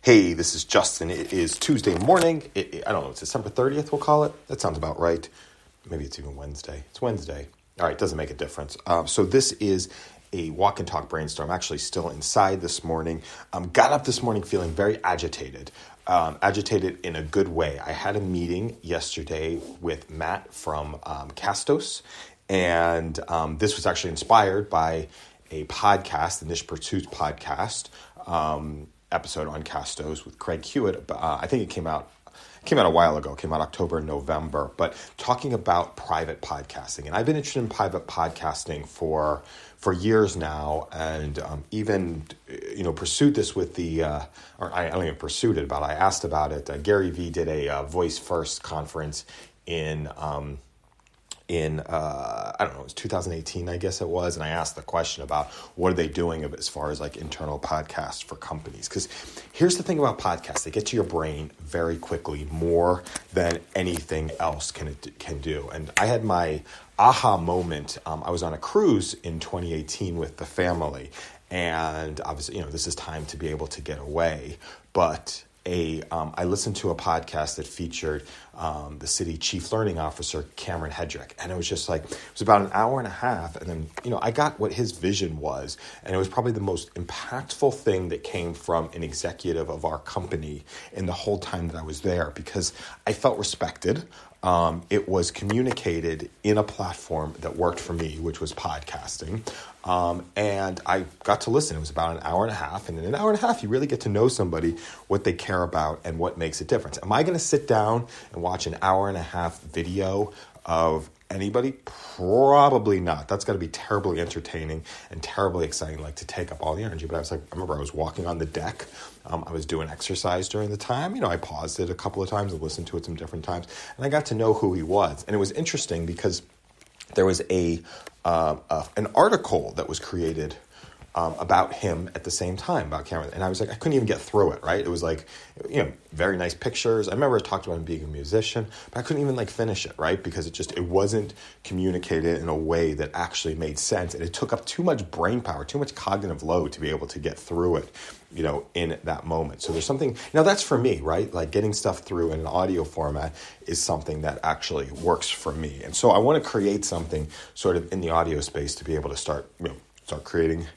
Hey, this is Justin. It is Tuesday morning. I don't know, it's December 30th, we'll call it. That sounds about right. Maybe it's even Wednesday. It's Wednesday. All right, doesn't make a difference. So this is a walk and talk brainstorm. I'm actually still inside this morning. Got up this morning feeling very agitated. Agitated in a good way. I had a meeting yesterday with Matt from Castos, and this was actually inspired by a podcast, the Niche Pursuits podcast, episode on Castos with Craig Hewitt. I think it came out a while ago. It came out October, November, but talking about private podcasting. And I've been interested in private podcasting for years now, and even pursued this with the or I don't even pursued it, but I asked about it. Gary Vee did a Voice First conference in I don't know, it was 2018, I guess it was. And I asked the question about what are they doing as far as like internal podcasts for companies? Because here's the thing about podcasts. They get to your brain very quickly, more than anything else can do. And I had my aha moment. I was on a cruise in 2018 with the family. And obviously, this is time to be able to get away. But I listened to a podcast that featured the city chief learning officer, Cameron Hedrick. And it was just like, it was about an hour and a half. And then, I got what his vision was. And it was probably the most impactful thing that came from an executive of our company in the whole time that I was there, because I felt respected. It was communicated in a platform that worked for me, which was podcasting. And I got to listen. It was about an hour and a half. And in an hour and a half, you really get to know somebody, what they care about, and what makes a difference. Am I going to sit down and watch an hour and a half video of anybody? Probably not. That's got to be terribly entertaining and terribly exciting, like to take up all the energy. But I remember I was walking on the deck. I was doing exercise during the time. I paused it a couple of times and listened to it some different times. And I got to know who he was. And it was interesting because there was an article that was created about him at the same time, about Cameron. And I was like, I couldn't even get through it, right? It was like, very nice pictures. I remember I talked about him being a musician, but I couldn't even finish it, right? Because it wasn't communicated in a way that actually made sense. And it took up too much brain power, too much cognitive load to be able to get through it, in that moment. So there's something, that's for me, right? Like getting stuff through in an audio format is something that actually works for me. And so I want to create something sort of in the audio space to be able to start creating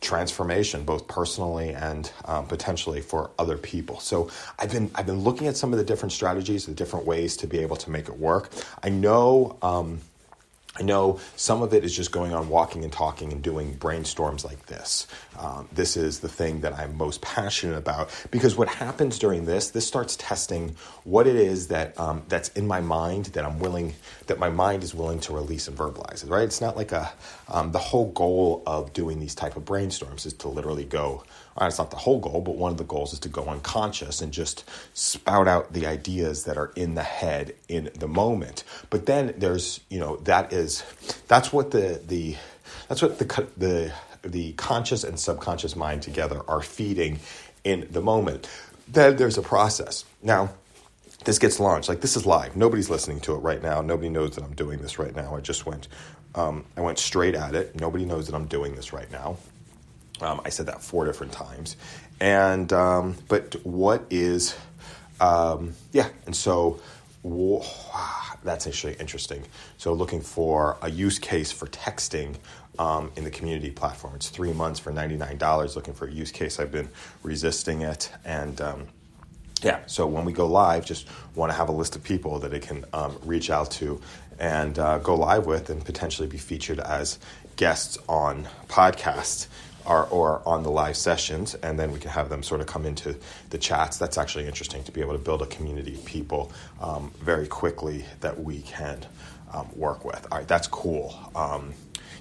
transformation, both personally and potentially for other people. So I've been looking at some of the different strategies, the different ways to be able to make it work. I know some of it is just going on walking and talking and doing brainstorms like this. This is the thing that I'm most passionate about, because what happens during this starts testing what it is that that's in my mind that my mind is willing to release and verbalize it, right? It's not like the whole goal of doing these type of brainstorms is to literally go, it's not the whole goal, but one of the goals is to go unconscious and just spout out the ideas that are in the head in the moment. But then there's, that's what the conscious and subconscious mind together are feeding in the moment. Then there's a process. Now, this gets launched. Like, this is live. Nobody's listening to it right now. Nobody knows that I'm doing this right now. I went straight at it. Nobody knows that I'm doing this right now. I said that 4 different times. And, but what is, and so that's actually interesting. So looking for a use case for texting in the community platform. It's 3 months for $99, looking for a use case. I've been resisting it. And so when we go live, just want to have a list of people that it can reach out to and go live with and potentially be featured as guests on podcasts or on the live sessions, and then we can have them sort of come into the chats. That's actually interesting to be able to build a community of people very quickly that we can work with. All right, that's cool.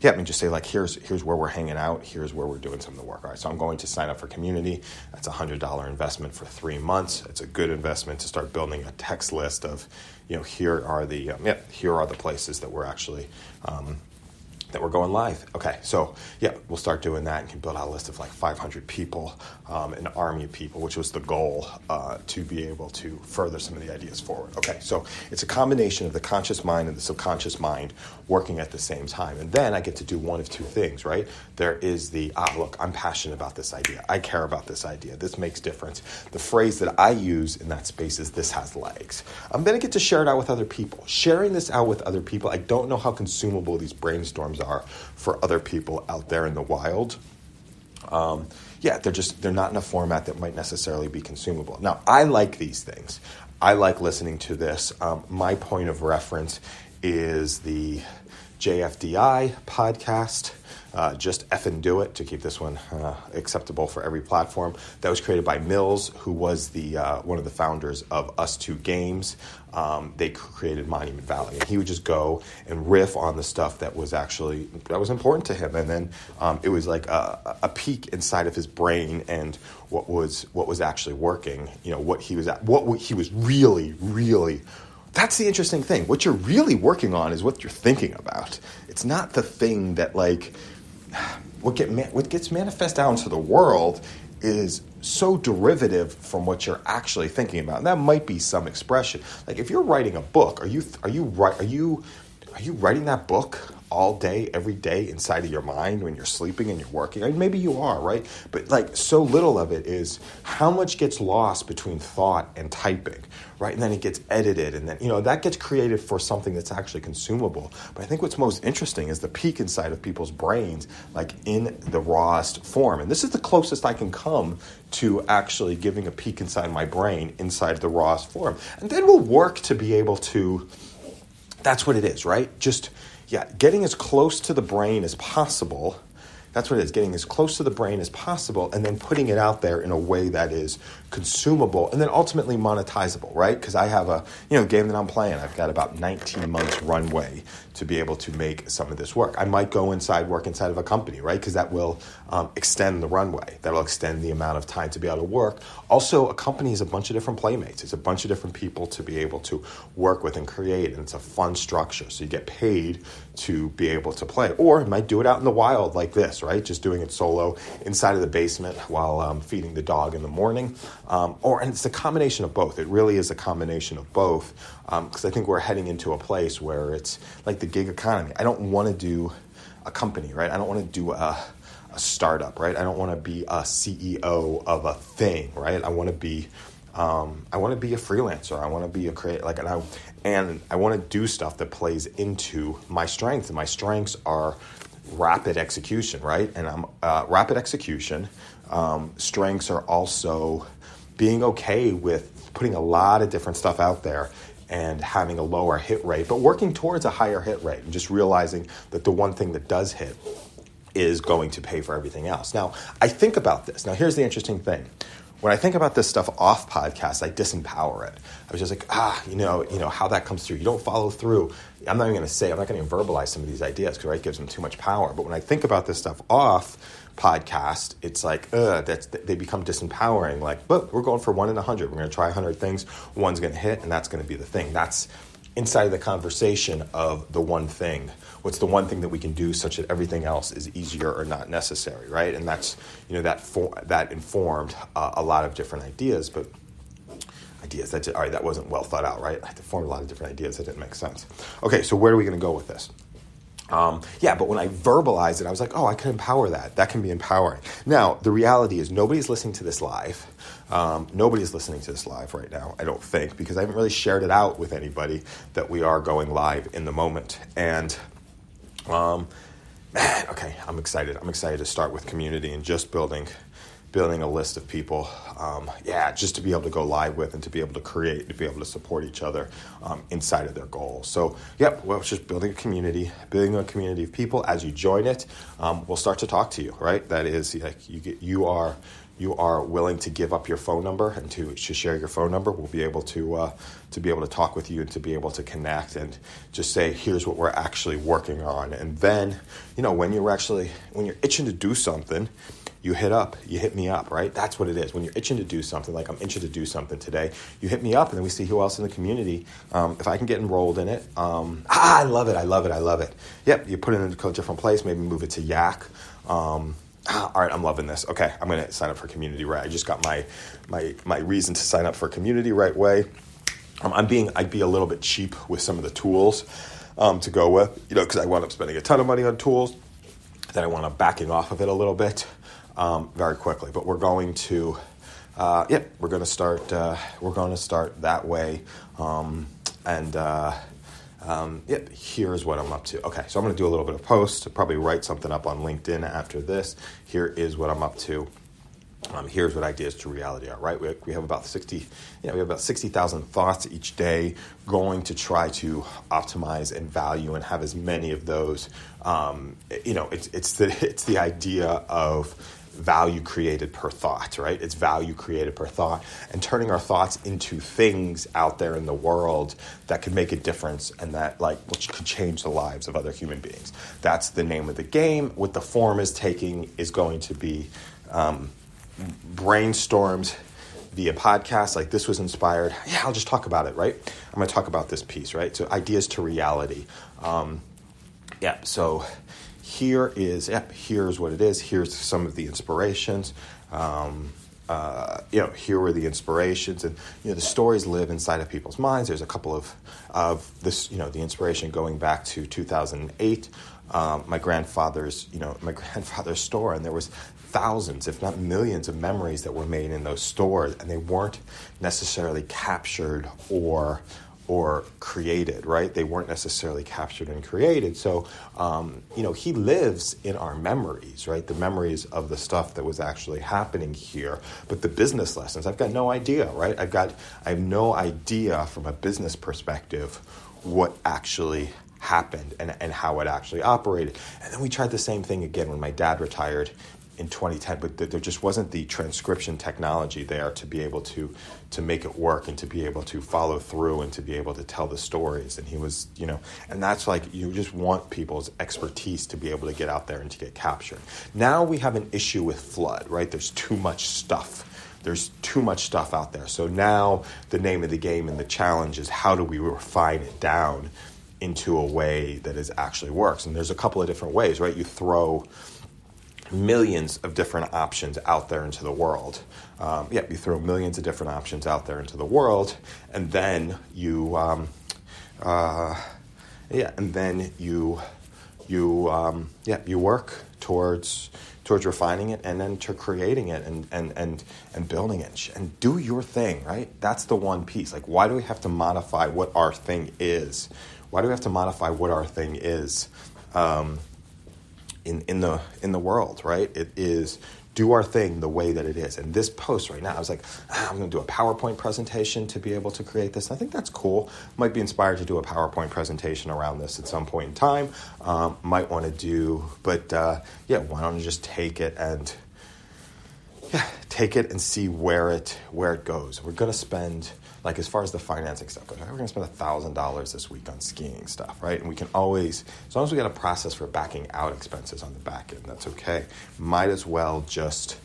Just say here's where we're hanging out. Here's where we're doing some of the work. All right, so I'm going to sign up for community. That's a $100 investment for 3 months. It's a good investment to start building a text list of, here are the places that we're actually that we're going live. Okay, so yeah, we'll start doing that and can build out a list of like 500 people, an army of people, which was the goal to be able to further some of the ideas forward. Okay, so it's a combination of the conscious mind and the subconscious mind working at the same time. And then I get to do one of two things, right? There is the, look, I'm passionate about this idea. I care about this idea. This makes difference. The phrase that I use in that space is this has legs. I'm going to get to share it out with other people. Sharing this out with other people, I don't know how consumable these brainstorms are for other people out there in the wild. They're not in a format that might necessarily be consumable. Now, I like these things. I like listening to this. My point of reference is the JFDI podcast, Just Effin' Do It, to keep this one acceptable for every platform. That was created by Mills, who was the one of the founders of Us2 Games. They created Monument Valley, and he would just go and riff on the stuff that was important to him. And then it was like a peek inside of his brain and what was actually working. You know, what he was really. That's the interesting thing. What you're really working on is what you're thinking about. It's not the thing that what gets manifest out into the world is so derivative from what you're actually thinking about. And that might be some expression. Like if you're writing a book, are you writing that book all day, every day inside of your mind when you're sleeping and you're working? I mean, maybe you are, right? But so little of it is how much gets lost between thought and typing, right? And then it gets edited, and then, that gets created for something that's actually consumable. But I think what's most interesting is the peek inside of people's brains, like in the rawest form. And this is the closest I can come to actually giving a peek inside my brain, inside the rawest form. And then we'll work to be able to, that's what it is, right? Getting as close to the brain as possible. That's what it is, getting as close to the brain as possible and then putting it out there in a way that is consumable and then ultimately monetizable, right? Because I have a game that I'm playing. I've got about 19 months runway to be able to make some of this work. I might go work inside of a company, right? Because that will extend the runway. That'll extend the amount of time to be able to work. Also, a company is a bunch of different playmates. It's a bunch of different people to be able to work with and create, and it's a fun structure. So you get paid to be able to play. Or you might do it out in the wild like this, right? Just doing it solo inside of the basement while feeding the dog in the morning. And it's a combination of both. It really is a combination of both, because I think we're heading into a place where it's like the gig economy. I don't want to do a company, right? I don't want to do a startup, right? I don't want to be a CEO of a thing, right? I want to be a freelancer. I want to be a creator, and I want to do stuff that plays into my strengths. And my strengths are rapid execution, right? And I'm rapid execution. Strengths are also being okay with putting a lot of different stuff out there and having a lower hit rate, but working towards a higher hit rate and just realizing that the one thing that does hit is going to pay for everything else. Now, I think about this. Now, here's the interesting thing. When I think about this stuff off podcasts, I disempower it. I was just like, how that comes through. You don't follow through. I'm not going to verbalize some of these ideas because it gives them too much power. But when I think about this stuff off podcast, it's like, they become disempowering. Like, but we're going for 1 in 100. We're going to try 100 things. One's going to hit, and that's going to be the thing. That's inside of the conversation of the one thing. What's the one thing that we can do such that everything else is easier or not necessary, right? And that's, that informed a lot of different ideas, but ideas that wasn't well thought out, right? I formed a lot of different ideas that didn't make sense. Okay, so where are we going to go with this? But when I verbalized it, I was like, I can empower that. That can be empowering. Now, the reality is nobody's listening to this live. Nobody's listening to this live right now, I don't think, because I haven't really shared it out with anybody that we are going live in the moment. And, I'm excited. I'm excited to start with community and just building a list of people, just to be able to go live with and to be able to create, to be able to support each other inside of their goals. So, it's just building a community of people. As you join it, we'll start to talk to you, right? That is, you are willing to give up your phone number and to share your phone number. We'll be able to be able to talk with you and to be able to connect and just say, here's what we're actually working on. And then, when you're itching to do something, you hit me up, right? That's what it is. When you're itching to do something, like I'm itching to do something today, you hit me up and then we see who else in the community. If I can get enrolled in it, I love it. Yep, you put it in a different place, maybe move it to Yak. All right, I'm loving this. Okay, I'm going to sign up for Community Right. I just got my reason to sign up for Community Right Way. I'd be a little bit cheap with some of the tools to go with, because I wound up spending a ton of money on tools. Then I wound up backing off of it a little bit very quickly. But we're going to, we're going to start that way. Here's what I'm up to. Okay, so I'm going to do a little bit of post, probably write something up on LinkedIn after this. Here is what I'm up to. Here's what ideas to reality are, right? We have about 60,000 thoughts each day, going to try to optimize and value and have as many of those. It's the idea of value created per thought, right? It's value created per thought, and turning our thoughts into things out there in the world that could make a difference and that which could change the lives of other human beings. That's the name of the game. What the form is taking is going to be brainstormed via podcast. Like this was inspired. Yeah, I'll just talk about it, right? I'm going to talk about this piece, right? So ideas to reality. So here's what it is. Here's some of the inspirations. Here were the inspirations, and the stories live inside of people's minds. There's a couple of this, the inspiration going back to 2008. My grandfather's store, and there was thousands, if not millions, of memories that were made in those stores, and they weren't necessarily captured or created, right? They weren't necessarily captured and created. So, he lives in our memories, right? The memories of the stuff that was actually happening here. But the business lessons, I've got no idea, right? I have no idea from a business perspective what actually happened and how it actually operated. And then we tried the same thing again when my dad retired in 2010, but there just wasn't the transcription technology there to be able to make it work and to be able to follow through and to be able to tell the stories. And he was, and that's you just want people's expertise to be able to get out there and to get captured. Now we have an issue with flood, right? There's too much stuff. There's too much stuff out there. So now the name of the game and the challenge is how do we refine it down into a way that actually works? And there's a couple of different ways, right? You throw millions of different options out there into the world. You throw millions of different options out there into the world, and then you work towards refining it and then to creating it and building it and do your thing, right? That's the one piece. Why do we have to modify what our thing is? Why do we have to modify what our thing is? In the world, right? It is do our thing the way that it is. And this post right now, I was like, I'm going to do a PowerPoint presentation to be able to create this. I think that's cool. Might be inspired to do a PowerPoint presentation around this at some point in time. Might want to do, but why don't you just take it and see where it goes. We're going to spend, as far as the financing stuff goes, we're going to spend $1,000 this week on skiing stuff, right? And we can always, as long as we got a process for backing out expenses on the back end, that's okay. Might as well just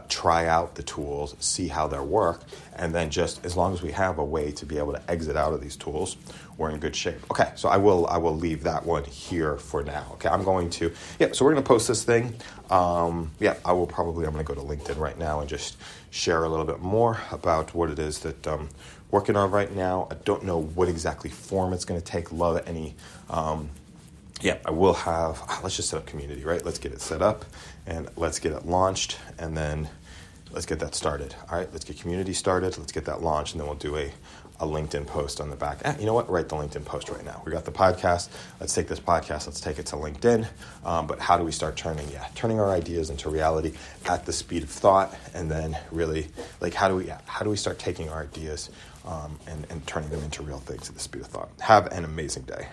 try out the tools, see how they work, and then just as long as we have a way to be able to exit out of these tools, we're in good shape. Okay, so I will leave that one here for now. Okay, I'm going to, so we're going to post this thing. I'm going to go to LinkedIn right now and just share a little bit more about what it is that I'm working on right now. I don't know what exactly form it's going to take. Love any, I will have, let's just set up community, right? Let's get it set up and let's get it launched and then let's get that started. All right, let's get community started. Let's get that launched and then we'll do a LinkedIn post on the back. You know what? Write the LinkedIn post right now. We got the podcast. Let's take this podcast. Let's take it to LinkedIn. But how do we start turning our ideas into reality at the speed of thought? And then really, how do we start taking our ideas and turning them into real things at the speed of thought? Have an amazing day.